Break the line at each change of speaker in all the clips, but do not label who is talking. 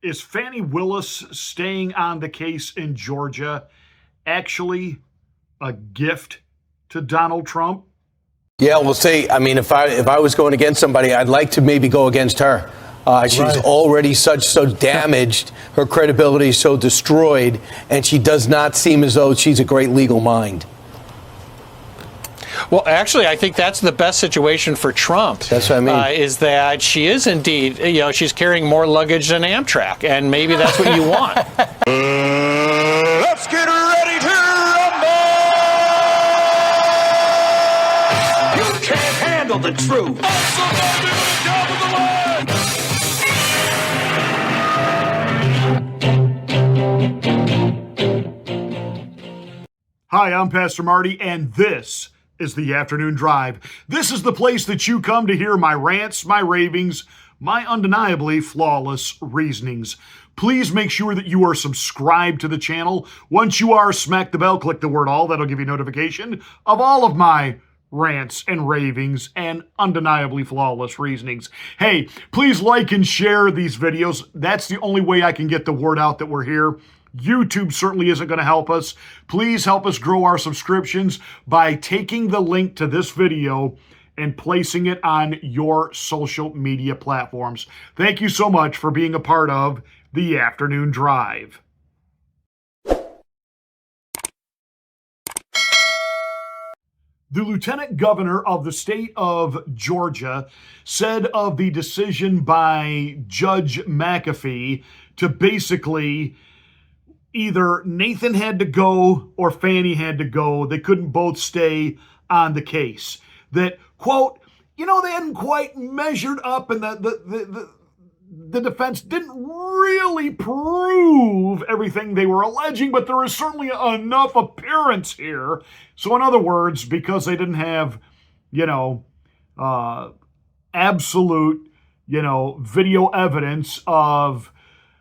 Is Fani Willis staying on the case in Georgia actually a gift to Donald Trump?
Yeah, we'll see. I mean, if I was going against somebody, I'd like to maybe go against her. She's already so damaged, her credibility is so destroyed, and she does not seem as though she's a great legal mind.
Well, actually, I think that's the best situation for Trump.
That's what I mean.
Is that she is indeed, she's carrying more luggage than Amtrak, and maybe that's what you want.
Let's get ready to rumble! You can't handle the truth.
Hi, I'm Pastor Marty, and this is the Afternoon Drive. This is the place that you come to hear my rants, my ravings, my undeniably flawless reasonings. Please make sure that you are subscribed to the channel. Once you are, smack the bell, click the word all. That'll give you notification of all of my rants and ravings and undeniably flawless reasonings. Hey, please like and share these videos. That's the only way I can get the word out that we're here. YouTube certainly isn't going to help us. Please help us grow our subscriptions by taking the link to this video and placing it on your social media platforms. Thank you so much for being a part of the Afternoon Drive. The lieutenant governor of the state of Georgia said of the decision by Judge McAfee to basically either Nathan had to go or Fani had to go. They couldn't both stay on the case. That, quote, they hadn't quite measured up and the defense didn't really prove everything they were alleging, but there is certainly enough appearance here. So in other words, because they didn't have, absolute, video evidence of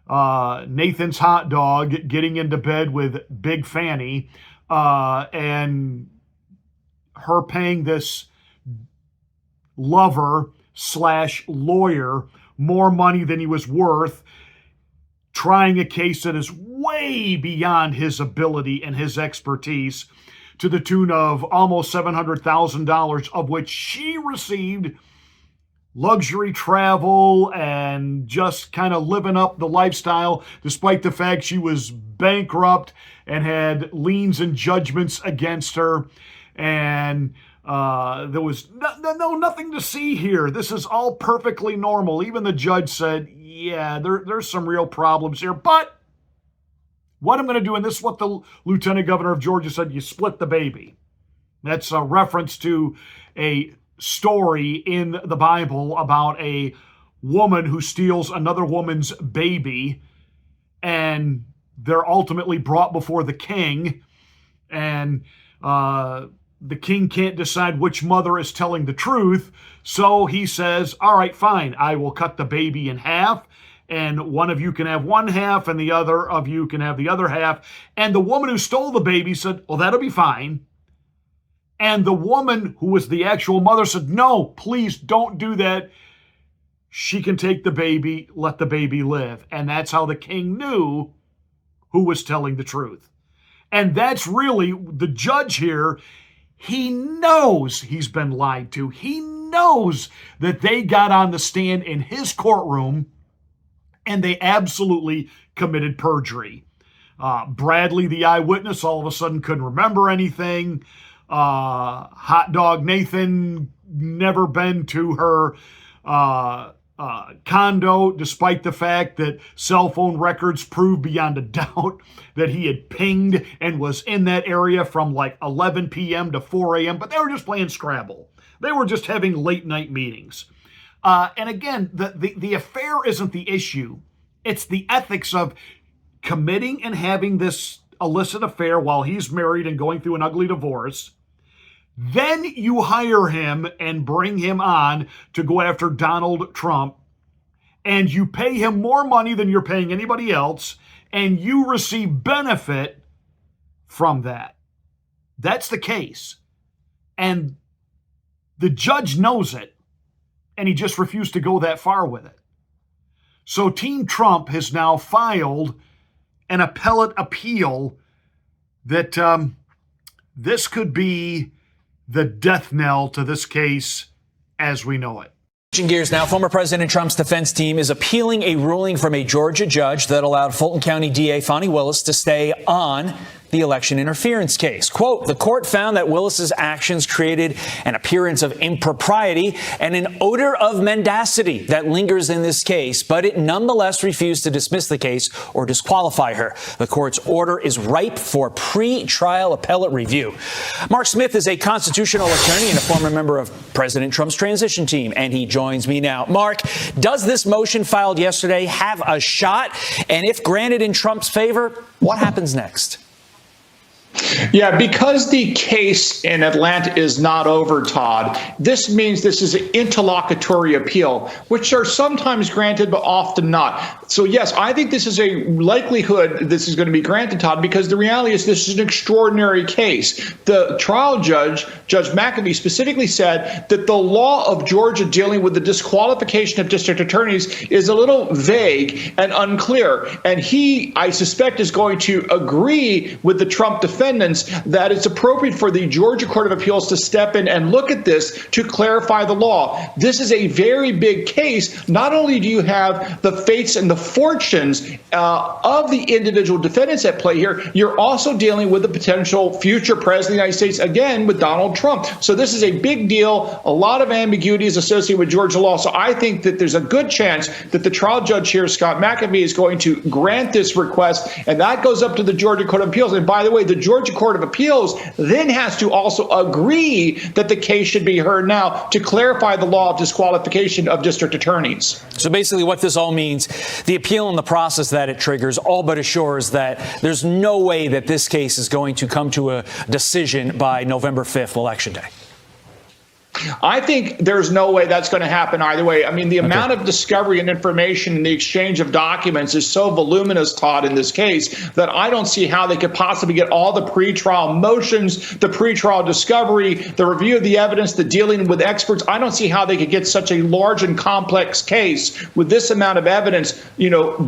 Nathan's hot dog getting into bed with Big Fani and her paying this lover / lawyer more money than he was worth, trying a case that is way beyond his ability and his expertise, to the tune of almost $700,000, of which she received luxury travel and just kind of living up the lifestyle, despite the fact she was bankrupt and had liens and judgments against her. And there was nothing to see here. This is all perfectly normal. Even the judge said, yeah, there's some real problems here. But what I'm going to do, and this is what the lieutenant governor of Georgia said, you split the baby. That's a reference to a story in the Bible about a woman who steals another woman's baby, and they're ultimately brought before the king, and the king can't decide which mother is telling the truth, so he says, all right, fine, I will cut the baby in half, and one of you can have one half, and the other of you can have the other half. And the woman who stole the baby said, well, that'll be fine. And the woman who was the actual mother said, no, please don't do that. She can take the baby, let the baby live. And that's how the king knew who was telling the truth. And that's really the judge here. He knows he's been lied to. He knows that they got on the stand in his courtroom and they absolutely committed perjury. Bradley, the eyewitness, all of a sudden couldn't remember anything. Hot Dog Nathan never been to her condo, despite the fact that cell phone records prove beyond a doubt that he had pinged and was in that area from like 11 p.m. to 4 a.m., but they were just playing Scrabble. They were just having late night meetings. And again, the affair isn't the issue. It's the ethics of committing and having this illicit affair while he's married and going through an ugly divorce. Then you hire him and bring him on to go after Donald Trump, and you pay him more money than you're paying anybody else, and you receive benefit from that. That's the case. And the judge knows it, and he just refused to go that far with it. So Team Trump has now filed an appellate appeal that this could be the death knell to this case as we know it.
Switching gears now, former President Trump's defense team is appealing a ruling from a Georgia judge that allowed Fulton County DA Fani Willis to stay on the election interference case. Quote, the court found that Willis's actions created an appearance of impropriety and an odor of mendacity that lingers in this case, but it nonetheless refused to dismiss the case or disqualify her. The court's order is ripe for pre-trial appellate review. Mark Smith is a constitutional attorney and a former member of President Trump's transition team, and he joins me now. Mark, does this motion filed yesterday have a shot? And if granted in Trump's favor, what happens next?
Yeah, because the case in Atlanta is not over, Todd, this means this is an interlocutory appeal, which are sometimes granted, but often not. So, yes, I think this is a likelihood this is going to be granted, Todd, because the reality is this is an extraordinary case. The trial judge, Judge McAfee, specifically said that the law of Georgia dealing with the disqualification of district attorneys is a little vague and unclear. And he, I suspect, is going to agree with the Trump defense that it's appropriate for the Georgia Court of Appeals to step in and look at this to clarify the law. This is a very big case. Not only do you have the fates and the fortunes of the individual defendants at play here, you're also dealing with the potential future president of the United States, again, with Donald Trump. So this is a big deal. A lot of ambiguities associated with Georgia law. So I think that there's a good chance that the trial judge here, Scott McAfee, is going to grant this request, and that goes up to the Georgia Court of Appeals. And by the way, the Georgia Court of Appeals then has to also agree that the case should be heard now to clarify the law of disqualification of district attorneys.
So basically what this all means, the appeal and the process that it triggers all but assures that there's no way that this case is going to come to a decision by November 5th, Election Day.
I think there's no way that's going to happen either way. I mean, the amount of discovery and information and the exchange of documents is so voluminous, Todd, in this case, that I don't see how they could possibly get all the pretrial motions, the pretrial discovery, the review of the evidence, the dealing with experts. I don't see how they could get such a large and complex case with this amount of evidence,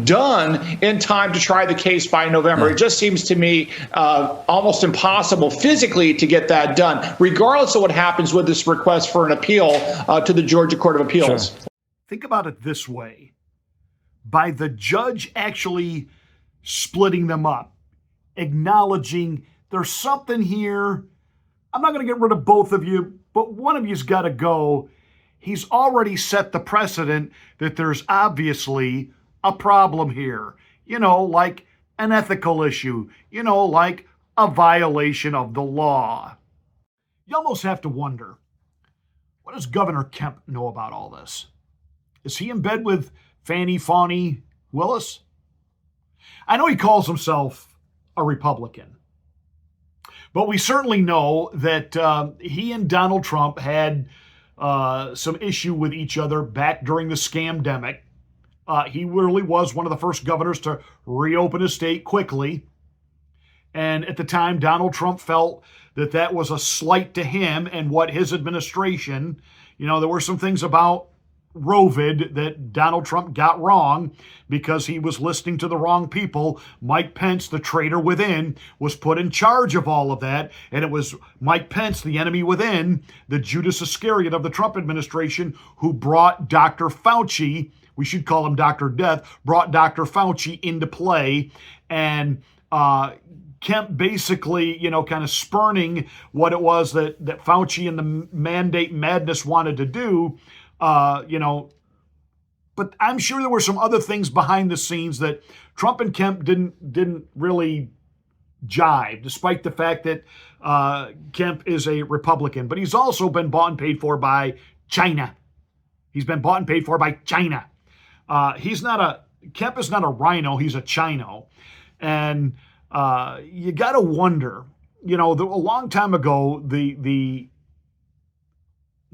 done in time to try the case by November. It just seems to me almost impossible physically to get that done, regardless of what happens with this request for an appeal to the Georgia Court of Appeals.
Sure. Think about it this way. By the judge actually splitting them up, acknowledging there's something here, I'm not going to get rid of both of you, but one of you's got to go. He's already set the precedent that there's obviously a problem here, like an ethical issue, like a violation of the law. You almost have to wonder, what does Governor Kemp know about all this? Is he in bed with Fani Willis? I know he calls himself a Republican, but we certainly know that he and Donald Trump had some issue with each other back during the scamdemic. He really was one of the first governors to reopen his state quickly. And at the time, Donald Trump felt that was a slight to him and what his administration, there were some things about Rovid that Donald Trump got wrong because he was listening to the wrong people. Mike Pence, the traitor within, was put in charge of all of that. And it was Mike Pence, the enemy within, the Judas Iscariot of the Trump administration, who brought Dr. Fauci, we should call him Dr. Death, brought Dr. Fauci into play. And Kemp basically, kind of spurning what it was that Fauci and the mandate madness wanted to do, but I'm sure there were some other things behind the scenes that Trump and Kemp didn't really jive, despite the fact that Kemp is a Republican. But he's also been bought and paid for by China. He's been bought and paid for by China. Kemp is not a rhino, he's a Chino. And you got to wonder, a long time ago, the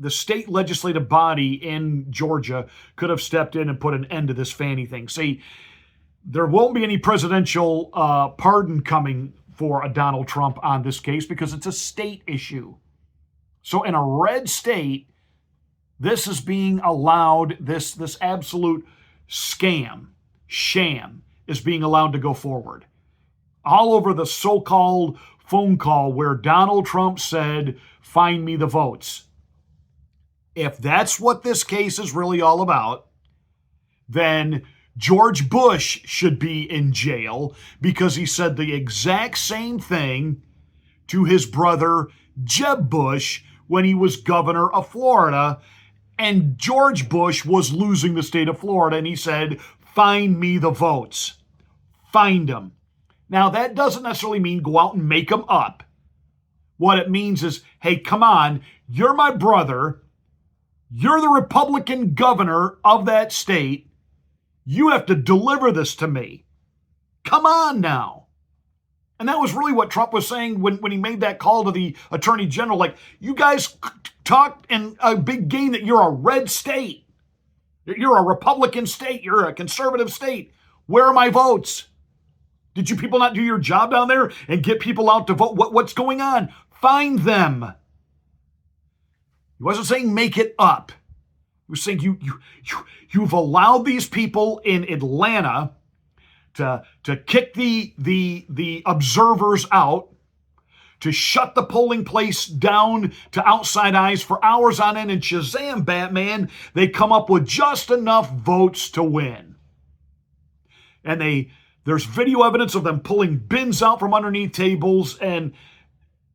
state legislative body in Georgia could have stepped in and put an end to this Fani thing. See, there won't be any presidential pardon coming for a Donald Trump on this case because it's a state issue. So in a red state, this is being allowed, this absolute sham is being allowed to go forward. All over the so-called phone call where Donald Trump said, "Find me the votes." If that's what this case is really all about, then George Bush should be in jail because he said the exact same thing to his brother Jeb Bush when he was governor of Florida, and George Bush was losing the state of Florida, and he said, "Find me the votes." Find them. Now, that doesn't necessarily mean go out and make them up. What it means is, hey, come on, you're my brother. You're the Republican governor of that state. You have to deliver this to me. Come on now. And that was really what Trump was saying when he made that call to the attorney general. Like, you guys talked in a big game that you're a red state. You're a Republican state. You're a conservative state. Where are my votes? Did you people not do your job down there and get people out to vote? What's going on? Find them. He wasn't saying make it up. He was saying you've allowed these people in Atlanta to kick the observers out, to shut the polling place down to outside eyes for hours on end, and Shazam, Batman, they come up with just enough votes to win. And there's video evidence of them pulling bins out from underneath tables, and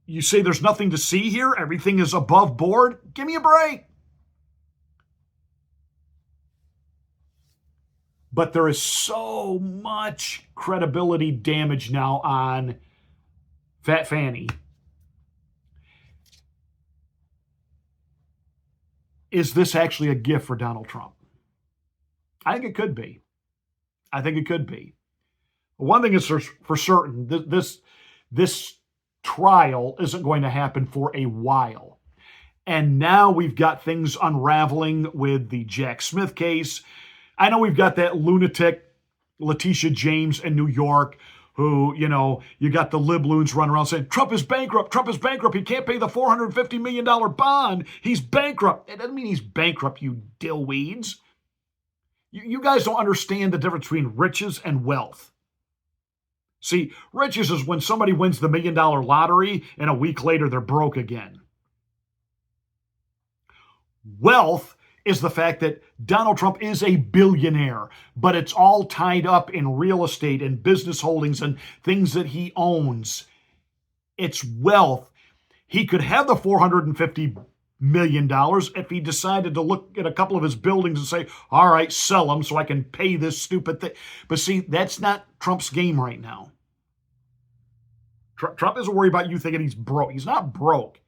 you say there's nothing to see here? Everything is above board? Give me a break. But there is so much credibility damage now on Fat Fanny. Is this actually a gift for Donald Trump? I think it could be. I think it could be. One thing is for certain, this trial isn't going to happen for a while. And now we've got things unraveling with the Jack Smith case. I know we've got that lunatic Letitia James in New York who, you got the libloons running around saying, Trump is bankrupt, he can't pay the $450 million bond, he's bankrupt. It doesn't mean he's bankrupt, you dillweeds. You guys don't understand the difference between riches and wealth. See, riches is when somebody wins the $1 million lottery and a week later they're broke again. Wealth is the fact that Donald Trump is a billionaire, but it's all tied up in real estate and business holdings and things that he owns. It's wealth. He could have the $450 million if he decided to look at a couple of his buildings and say, all right, sell them so I can pay this stupid thing. But see, that's not Trump's game right now. Trump isn't worried about you thinking he's broke. He's not broke.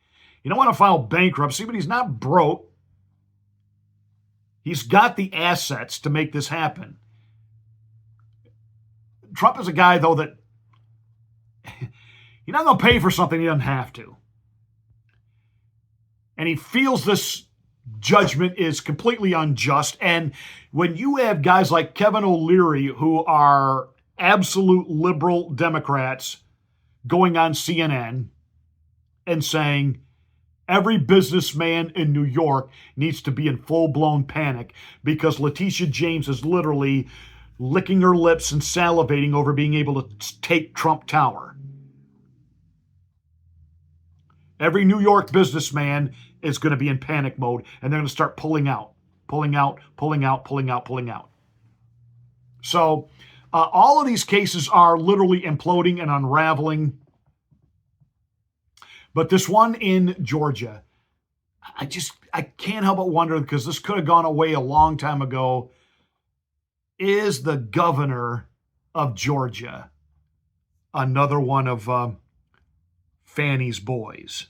You don't want to file bankruptcy, but he's not broke. He's got the assets to make this happen. Trump is a guy, though, that he's not going to pay for something he doesn't have to. And he feels this judgment is completely unjust. And when you have guys like Kevin O'Leary, who are absolute liberal Democrats, going on CNN and saying, every businessman in New York needs to be in full-blown panic because Letitia James is literally licking her lips and salivating over being able to take Trump Tower. Every New York businessman is going to be in panic mode, and they're going to start pulling out. So all of these cases are literally imploding and unraveling. But this one in Georgia, I can't help but wonder, because this could have gone away a long time ago, is the governor of Georgia another one of Fanny's boys?